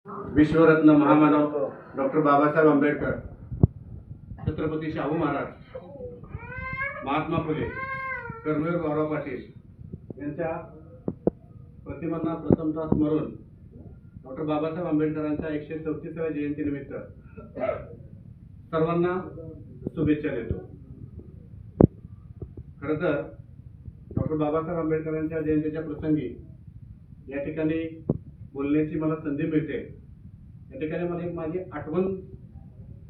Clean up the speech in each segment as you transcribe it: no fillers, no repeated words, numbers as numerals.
विश्वरत्न महामानव डॉक्टर बाबासाहेब आंबेडकर, छत्रपती शाहू महाराज, महात्मा फुले, कर्मवीर भाऊराव पाटील यांच्या प्रतिमांना प्रथमतः स्मरून डॉक्टर बाबासाहेब आंबेडकरांच्या 134व्या जयंतीनिमित्त सर्वांना शुभेच्छा देतो. खरं तर डॉक्टर बाबासाहेब आंबेडकरांच्या जयंतीच्या प्रसंगी या ठिकाणी बोलण्याची मला संधी मिळते. या ठिकाणी मला एक माझी आठवण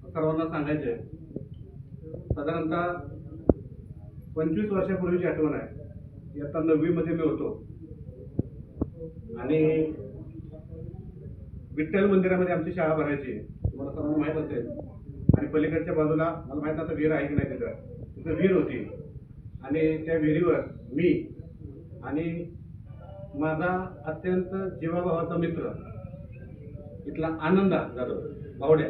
सर्वांना सांगायची आहे. साधारणतः 25 वर्षापूर्वीची आठवण आहे. इयत्ता 9वी मध्ये मी होतो आणि विठ्ठल मंदिरामध्ये आमची शाळा भरायची, तुम्हाला सर्वांना माहीत असेल. आणि पलीकडच्या बाजूला मला माहीत आता विहीर आहे की नाही, तिथं विहीर होती आणि त्या विहिरीवर मी आणि माझा अत्यंत जीवाभावाचा मित्र इथला आनंदा जाधव बावड्या,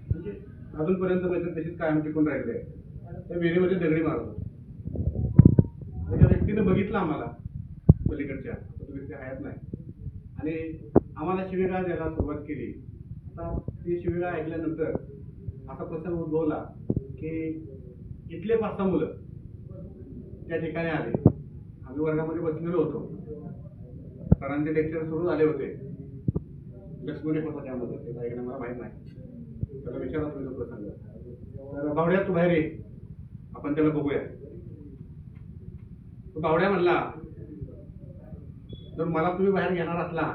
म्हणजे अजूनपर्यंत मैत्री तशीच कायम टिकून राहिली आहे. त्या विहिरीमध्ये दगडी मारत होतो. त्या व्यक्तीने बघितलं आम्हाला पलीकडच्या, तो व्यक्ती हयात नाही, आणि आम्हाला शिवीगाळ द्यायला सुरुवात केली. आता ती शिवीगाळ ऐकल्यानंतर असा प्रसंग उद्भवला की इथले 5-6 मुलं त्या ठिकाणी आले. आम्ही वर्गामध्ये बसलेलो होतो. सरांचे लेक्चर सुरू झाले होते. लक्ष्मण होता त्यामध्ये, ते काय मला माहित नाही. त्याला विचारा तुम्ही तो प्रसंग. तर बावड्या तू बाहेर ये, आपण त्याला बघूया. तो बावड्या म्हणला, जर मला तुम्ही बाहेर घेणार असला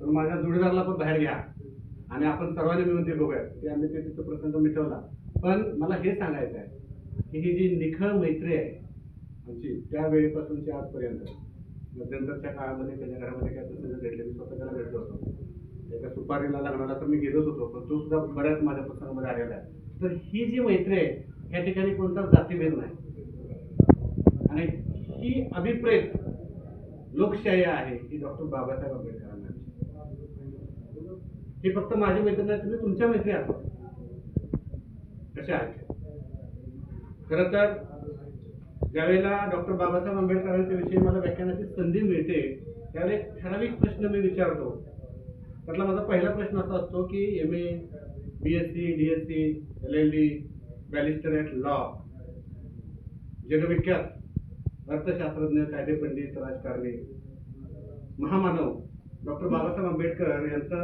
तर माझ्या जोडीदाराला पण बाहेर घ्या आणि आपण सर्वांनी मिळून ते बघूया. ते आम्ही ते तिथं प्रसंग मिटवला. पण मला हे सांगायचं आहे की ही जी निखळ मैत्री आहे आमची त्यावेळेपासूनची आजपर्यंत, मध्यंतरच्या काळामध्ये त्याच्या घरामध्ये काय प्रसंग घडले, मी स्वतः त्याला भेटलो होतो. एका सुपारीला लग्नाला तर मी गेलोच होतो, पण तो सुद्धा बऱ्याच माझ्या प्रसंगामध्ये आलेला आहे. तर ही जी मैत्री आहे या ठिकाणी कोणता जातीभेद नाही आणि ही अभिप्रेत लोकशाही आहे ही डॉक्टर बाबासाहेब आंबेडकरांना. ही फक्त माझी मैत्री नाही, तुम्ही तुमच्या मैत्री आहात कशा आहेत. खरं तर ज्यावेळेला डॉक्टर बाबासाहेब आंबेडकरांच्या विषयी मला व्याख्यानाची संधी मिळते त्यावेळेस ठराविक प्रश्न मी विचारतो. त्यातला माझा पहिला प्रश्न असा असतो की MA, BSc, DSc, LLD, barrister law, जगविख्यात अर्थशास्त्रज्ञ, कायदेपंडित, राजकारणी, महामानव डॉक्टर बाबासाहेब आंबेडकर यांचं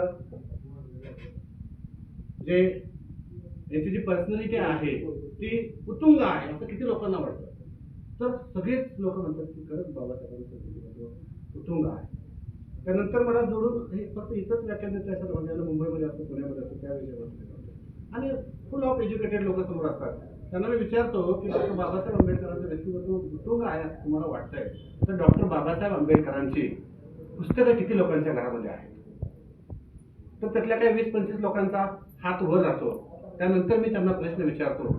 यांची जी पर्सनॅलिटी आहे ती उत्तुंग आहे असं किती लोकांना वाटतं. तर सगळेच लोक म्हणतात की खरंच बाबासाहेबांचं उत्तुंग आहे. त्यानंतर मला जोडून हे फक्त इथंच व्याख्यान देत असतात, म्हणजे मुंबईमध्ये असतो, पुण्यामध्ये असतो, त्या विषयावर आणि फुल ऑफ एज्युकेटेड लोक समोर असतात. त्यांना मी विचारतो की डॉक्टर बाबासाहेब आंबेडकरांचं व्यक्तिमत्व उत्तुंग आहे असं तुम्हाला वाटतंय, तर डॉक्टर बाबासाहेब आंबेडकरांची पुस्तकं किती लोकांच्या घरामध्ये आहेत. तर त्यातल्या काही 20-25 लोकांचा हात वर जातो. त्यानंतर मी त्यांना प्रश्न विचारतो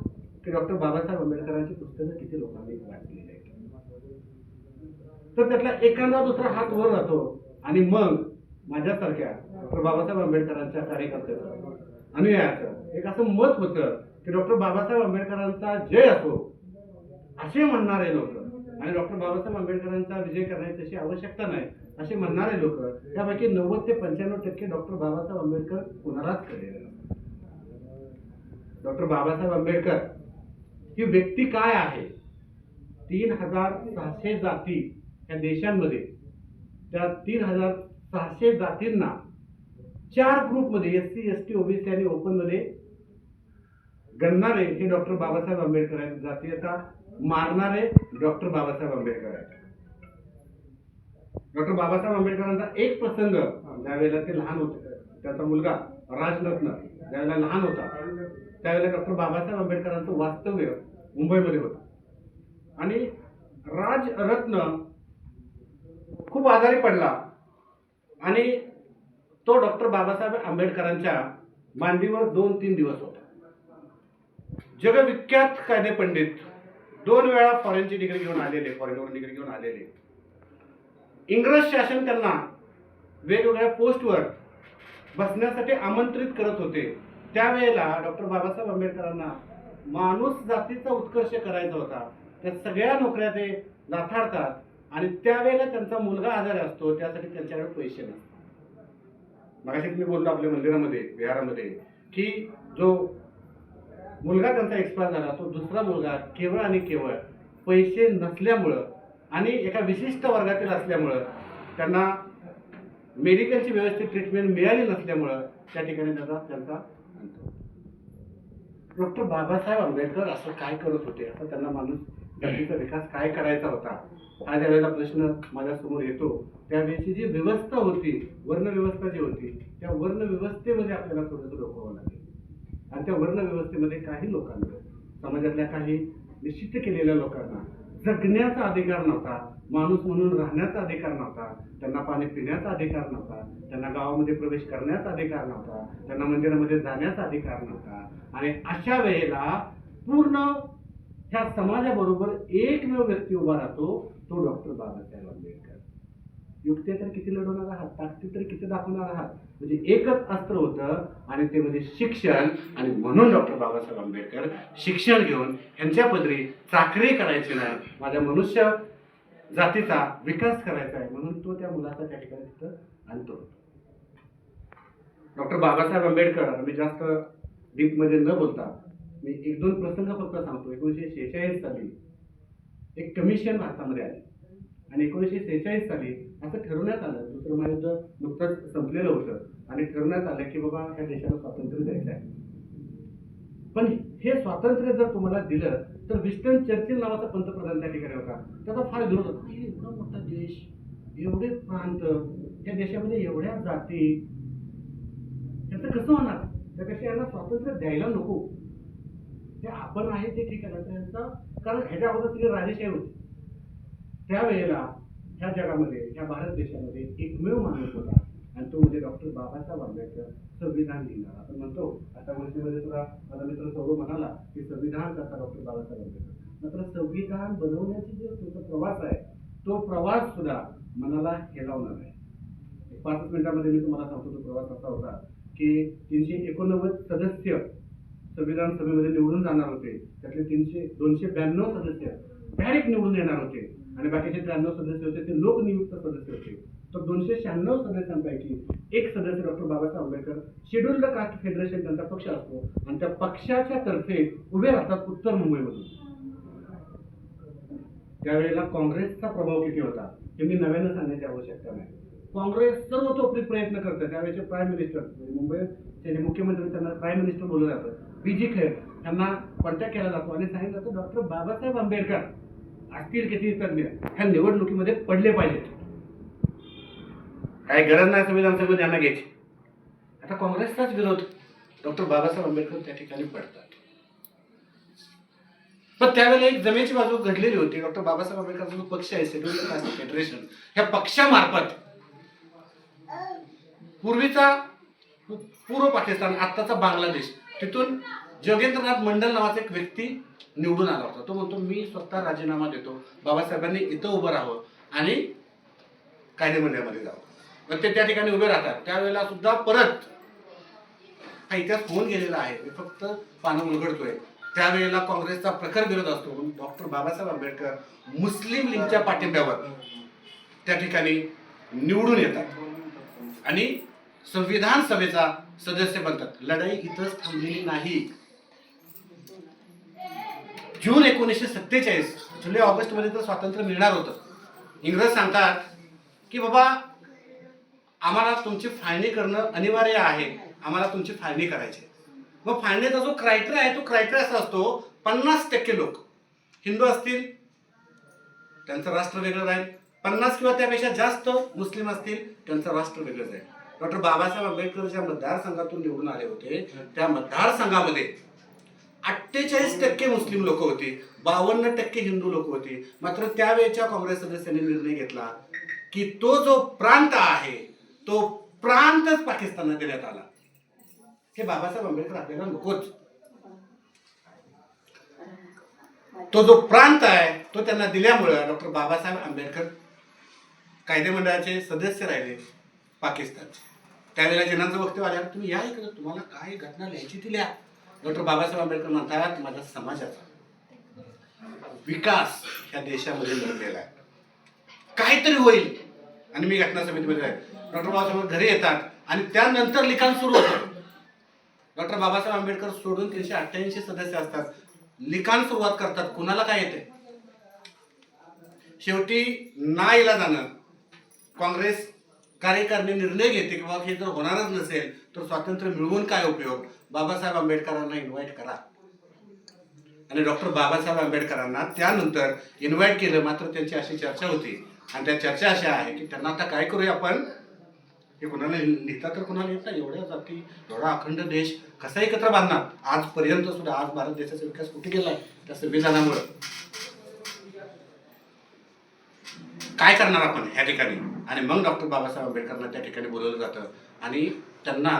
की डॉक्टर बाबासाहेब आंबेडकरांची पुस्तकं किती लोकांनी वाचलेली आहेत. तर त्यातला एखादा दुसरा हात वर जातो आणि मग माझ्यासारख्या डॉक्टर बाबासाहेब आंबेडकरांच्या कार्यकर्त्याचं, अनुयायाचं एक असं मत होतं की डॉक्टर बाबासाहेब आंबेडकरांचा जय असो असे म्हणणारे लोक आणि डॉक्टर बाबासाहेब आंबेडकरांचा विजय करण्याची तशी आवश्यकता नाही असे म्हणणारे लोक, त्यापैकी 90 ते 95% डॉक्टर बाबासाहेब आंबेडकर कुणालाच कळलेले नसतात. डॉक्टर बाबासाहेब आंबेडकर ही व्यक्ती काय आहे, 3600 जाती या देशांमध्ये, त्या 3600 जातींना 4 ग्रुपमध्ये SC, ST, OBC आणि ओपन मध्ये गणणारे हे डॉक्टर बाबासाहेब आंबेडकर आहेत. जातीयता मारणारे डॉक्टर बाबासाहेब आंबेडकर आहेत. डॉक्टर बाबासाहेब आंबेडकरांचा एक प्रसंग, ज्यावेळेला ते लहान होते, त्याचा मुलगा राजरत्न ज्यावेळेला लहान होता त्यावेळेला डॉक्टर बाबासाहेब आंबेडकरांचं वास्तव्य मुंबईमध्ये होतं आणि राजरत्न खूप आजारी पडला आणि तो डॉक्टर बाबासाहेब आंबेडकरांच्या मांडीवर 2-3 दिवस होता. जगविख्यात कायदेपंडित, 2 वेळा फॉरेनची डिग्री घेऊन आलेले, फॉरेनवरून डिग्री घेऊन आलेले. इंग्रज शासन त्यांना वेगवेगळ्या पोस्टवर बसण्यासाठी आमंत्रित करत होते. त्यावेळेला डॉक्टर बाबासाहेब आंबेडकरांना माणूस जातीचा उत्कर्ष करायचा होता. त्या सगळ्या नोकऱ्या ते लाथाडतात आणि त्यावेळेला त्यांचा मुलगा आजारी असतो, त्यासाठी त्यांच्याकडे पैसे नसतात. मगाशी तुम्ही बोललो आपल्या मंदिरामध्ये विहारामध्ये की जो मुलगा त्यांचा एक्सपायर झाला तो दुसरा मुलगा केवळ आणि केवळ पैसे नसल्यामुळं आणि एका विशिष्ट वर्गातील असल्यामुळं त्यांना मेडिकलची व्यवस्थित ट्रीटमेंट मिळाली नसल्यामुळं त्या ठिकाणी त्यांचा डॉक्टर बाबासाहेब आंबेडकर असं काय करत होते, असं त्यांना माणूस जातीचा विकास काय करायचा होता हा ज्या वेळेला प्रश्न माझ्यासमोर येतो त्यावेळेची जी व्यवस्था होती, वर्ण व्यवस्था जी होती, त्या वर्ण व्यवस्थेमध्ये आपल्याला थोडंसं डोकावं लागेल. आणि त्या वर्ण व्यवस्थेमध्ये काही लोकांना, समाजातल्या काही निश्चित केलेल्या लोकांना जगण्याचा अधिकार नव्हता, माणूस म्हणून राहण्याचा अधिकार नव्हता, त्यांना पाणी पिण्याचा अधिकार नव्हता, त्यांना गावामध्ये प्रवेश करण्याचा अधिकार नव्हता, त्यांना मंदिरामध्ये जाण्याचा अधिकार नव्हता. आणि अशा वेळेला पूर्ण ह्या समाजाबरोबर एकमेव व्यक्ती उभा राहतो तो डॉक्टर बाबासाहेब आंबेडकर. युक्ती तर किती लढवणार आहात, ताकद तरी किती दाखवणार आहात, म्हणजे एकच अस्त्र होतं आणि ते म्हणजे शिक्षण. आणि म्हणून डॉक्टर बाबासाहेब आंबेडकर शिक्षण घेऊन ह्यांच्या पदरी चाकरी करायची नाही, माझ्या मनुष्य जातीचा विकास करायचा आहे म्हणून तो त्या मुलाचा त्या ठिकाणी तिथं आणतो. डॉक्टर बाबासाहेब आंबेडकर, मी जास्त डीपमध्ये न बोलता मी एक दोन प्रसंग फक्त सांगतो. 1946 साली एक कमिशन भारतामध्ये आले आणि 1946 साली असं ठरवण्यात आलं, दुसरं महायुद्ध नुकतंच संपलेलं होतं आणि ठरवण्यात आलं की बाबा ह्या देशाला स्वातंत्र्य द्यायचं आहे. पण हे स्वातंत्र्य जर तुम्हाला दिलं तर विस्टन चर्चिल नावाचा पंतप्रधान त्या ठिकाणी होता, त्याचा फार विरोध होता. एवढा मोठा देश, एवढे प्रांत, या देशामध्ये एवढ्या जाती, त्याचं कसं होणार, त्यापेक्षा यांना स्वातंत्र्य द्यायला नको. हे आपण आहे ते ठीक आहे त्यांचा, कारण ह्याच्या अगोदर सगळे राजेशाही होते. त्यावेळेला ह्या जगामध्ये, ह्या भारत देशामध्ये एकमेव माणूस होता आणि तो म्हणजे डॉक्टर बाबासाहेब आंबेडकर, संविधान लिहिणारा. आपण म्हणतो आता गोष्टीमध्ये सुद्धा माझा मित्र सौरव म्हणाला की संविधान करता डॉक्टर बाबासाहेब आंबेडकर. मात्र संविधान बनवण्याची जो तुमचा प्रवास आहे तो प्रवास सुद्धा मनाला हेलावणार आहे. 5 मिनिटांमध्ये मी तुम्हाला सांगतो तो प्रवास असा होता की 389 सदस्य संविधान सभेमध्ये निवडून जाणार होते, त्यातले 292 सदस्य डायरेक्ट निवडून येणार होते आणि बाकीचे 93 सदस्य होते ते लोकनियुक्त सदस्य होते. तर 296 सदस्यांपैकी एक सदस्य doctor Babasaheb Ambedkar, scheduled caste federation त्यांचा पक्ष असतो आणि त्या पक्षाच्या तर्फे उभे राहतात उत्तर मुंबईमधून. त्यावेळेला काँग्रेसचा प्रभाव किती होता हे मी नव्यानं सांगण्याची आवश्यकता नाही. काँग्रेस सर्वतोपरी प्रयत्न करते. त्यावेळेचे प्राईम मिनिस्टर, मुंबईचे जे मुख्यमंत्री त्यांना प्राईम मिनिस्टर बोललं जातं, पी.जी. खैर यांना कॉन्टॅक्ट केला जातो आणि सांगितलं जातं डॉक्टर बाबासाहेब आंबेडकर असतील किती तज्ञ ह्या निवडणुकीमध्ये पडले पाहिजेत, काही गरज नाही संविधान सभेत यांना घ्यायची. आता काँग्रेसचाच विरोध, डॉक्टर बाबासाहेब आंबेडकर त्या ठिकाणी पडतात. पण त्यावेळेला एक जमेची बाजू घडलेली होती. डॉक्टर बाबासाहेब आंबेडकरचा जो पक्ष आहे शेड्युल्ड कास्ट फेडरेशन, ह्या पक्षामार्फत पूर्वीचा पूर्व पाकिस्तान, आत्ताचा बांगलादेश, तिथून जोगेंद्रनाथ मंडल नावाचा एक व्यक्ती निवडून आला होता. तो म्हणतो मी स्वतः राजीनामा देतो, बाबासाहेबांनी इथं उभं राहावं आणि कायदेमंडळामध्ये जावं. मग ते त्या ठिकाणी उभे राहतात. त्यावेळेला सुद्धा परत हा इतिहास होऊन गेलेला आहे, मी फक्त पानं उलगडतोय. त्यावेळेला काँग्रेसचा प्रखर विरोध असतो. डॉक्टर बाबासाहेब आंबेडकर मुस्लिम लीगच्या पाठिंब्यावर त्या ठिकाणी निवडून येतात आणि संविधान सभेचा सदस्य बनतात. लढाई इथंच थांबलेली नाही. जून 1947, जुलै ऑगस्ट मध्ये तर स्वातंत्र्य मिळणार होतं. इंग्रज सांगतात की बाबा आम्हाला तुमची फाळणी करणं अनिवार्य आहे, आम्हाला तुमची फाळणी करायची. मग फाळणीचा जो क्रायटेरिया आहे तो क्रायटेरिया असा असतो, 50% लोक हिंदू असतील त्यांचं राष्ट्र वेगळं राहील, 50 किंवा त्यापेक्षा जास्त मुस्लिम असतील त्यांचं राष्ट्र वेगळं जाईल. डॉक्टर बाबासाहेब आंबेडकर ज्या मतदारसंघातून निवडून आले होते त्या मतदारसंघामध्ये 48% मुस्लिम लोक होती, 52% हिंदू लोक होती. मात्र त्यावेळेच्या काँग्रेस सदस्यांनी निर्णय घेतला की तो जो प्रांत आहे तो प्रांतच पाकिस्तानला देण्यात आला. हे बाबासाहेब आंबेडकर आपल्याला नकोच. तो जो प्रांत आहे तो त्यांना दिल्यामुळे डॉक्टर बाबासाहेब आंबेडकर कायदेमंडळाचे सदस्य राहिले पाकिस्तानचे. त्यावेळेला जनांचं वक्तव्य आल्यावर तुम्ही या इकडे, तुम्हाला काय घटना लिहायची ती लिहा. डॉक्टर बाबासाहेब आंबेडकर म्हणतात माझ्या समाजाचा विकास ह्या देशामध्ये घडलेला आहे, काहीतरी होईल. आणि मी घटना समितीमध्ये आहे. डॉक्टर बाबासाहेब घरी येतात आणि त्यानंतर लिखाण सुरू होतं. डॉक्टर बाबासाहेब आंबेडकर सोडून 388 सदस्य असतात. लिखाण सुरुवात करतात. कुणाला काय येते? शेवटी नाईलाजानं काँग्रेस कार्यकारिणी निर्णय घेते की बाबा हे जर होणारच नसेल तर स्वातंत्र्य मिळवून काय उपयोग, बाबासाहेब आंबेडकरांना इन्व्हाइट करा. आणि डॉक्टर बाबासाहेब आंबेडकरांना त्यानंतर इन्व्हाइट केलं. मात्र त्यांची अशी चर्चा होती आणि त्या चर्चा अशा आहे की त्यांना आता काय करूया आपण, हे कुणाला लिहिता तर कुणाला येत नाही. एवढ्या जाती, एवढा अखंड देश कसा एकत्र बांधणार? आजपर्यंत सुद्धा आज भारत देशाचा विकास कुठे गेलाय? त्या संविधानामुळे. काय करणार आपण ह्या ठिकाणी? आणि मग डॉक्टर बाबासाहेब आंबेडकरांना त्या ठिकाणी बोलवलं जातं आणि त्यांना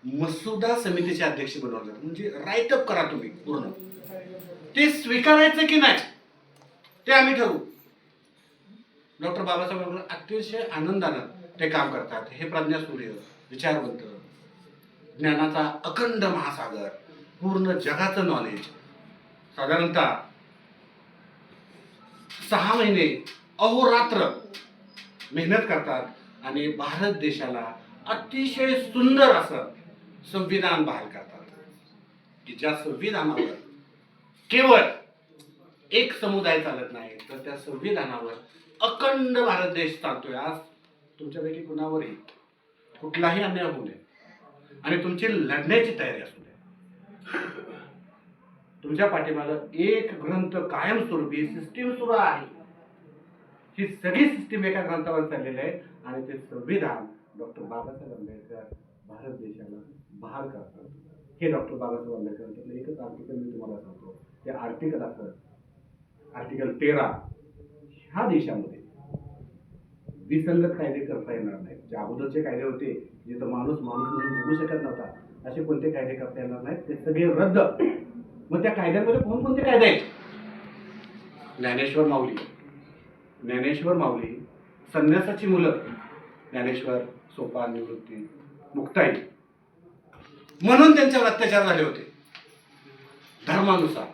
मसुदा समितीचे अध्यक्ष बनवलं जातं. म्हणजे राईटअप करा तुम्ही पूर्ण, ते स्वीकारायचं की नाही ते आम्ही ठरवू. डॉक्टर बाबासाहेब आंबेडकर अतिशय आनंदानं ते काम करतात. हे प्रज्ञासूर्य, विचारवंत, ज्ञानाचा अखंड महासागर, पूर्ण जगाचं नॉलेज, साधारणतः 6 महिने अहोरात्र मेहनत करतात आणि भारत देशाला अतिशय सुंदर असं संविधान बहाल करतात की ज्या संविधानावर केवळ एक समुदाय चालत नाही तर त्या संविधानावर अखंड भारत देश चालतोय. आज तुमच्यापैकी कुणावरही कुठलाही अन्याय होऊ नये आणि तुमची लढण्याची तयारी असू दे. तुमच्या पाठीमागं एक ग्रंथ कायमस्वरूपी सिस्टीम सुरू आहे. ही सगळी सिस्टीम एका ग्रंथावर चाललेली आहे आणि ते संविधान डॉक्टर बाबासाहेब आंबेडकर भारत देशाला बहाल करतात. हे डॉक्टर बाबासाहेब आंबेडकरांचं एकच आर्टिकल मी तुम्हाला सांगतो. ते आर्टिकल असं, आर्टिकल 13, ह्या देशामध्ये विसंगत कायदे करता येणार नाहीत. जे अगोदरचे कायदे होते जिथं माणूस म्हणून जगू शकत नव्हता असे कोणते कायदे करता येणार नाहीत, ते सगळे रद्द. मग त्या कायद्यांमध्ये कोणकोणते कायदे आहेत? ज्ञानेश्वर माऊली, संन्यासाची मुलं, ज्ञानेश्वर, सोपान, निवृत्ती, मुक्ताई, म्हणून त्यांच्यावर अत्याचार झाले होते धर्मानुसार.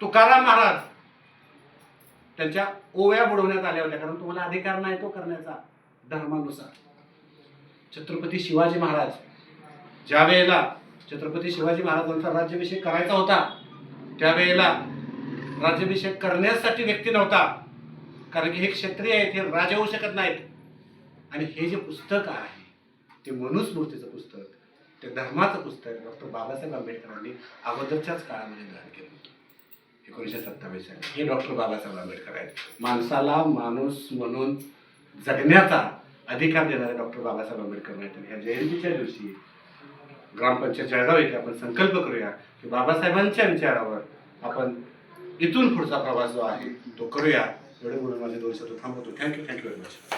तुकाराम महाराज, त्यांच्या ओव्या बुडवण्यात आल्या होत्या कारण तुम्हाला अधिकार नाही तो करण्याचा धर्मानुसार. छत्रपती शिवाजी महाराज, ज्या वेळेला छत्रपती शिवाजी महाराजांचा राज्याभिषेक करायचा होता त्यावेळेला राज्याभिषेक करण्यासाठी व्यक्ती नव्हता कारण की हे क्षत्रिय आहेत, हे राजे होऊ शकत नाहीत. आणि हे जे पुस्तक आहे ते मनुस्मृतीचं पुस्तक, ते धर्माचं पुस्तक डॉक्टर बाबासाहेब आंबेडकरांनी अगोदरच्याच काळामध्ये ग्रहण केलं होतं 1927 साली. हे डॉक्टर बाबासाहेब आंबेडकर आहेत. माणसाला माणूस म्हणून जगण्याचा अधिकार देणारे डॉक्टर बाबासाहेब आंबेडकर नाहीत. ह्या जयंतीच्या दिवशी ग्रामपंचायत जळगाव येथे आपण संकल्प करूया की बाबासाहेबांच्या विचारावर आपण इथून पुढचा प्रवास जो आहे तो करूया. एवढे बोलून माझे 2 शब्द थांबवतो. Thank you very much.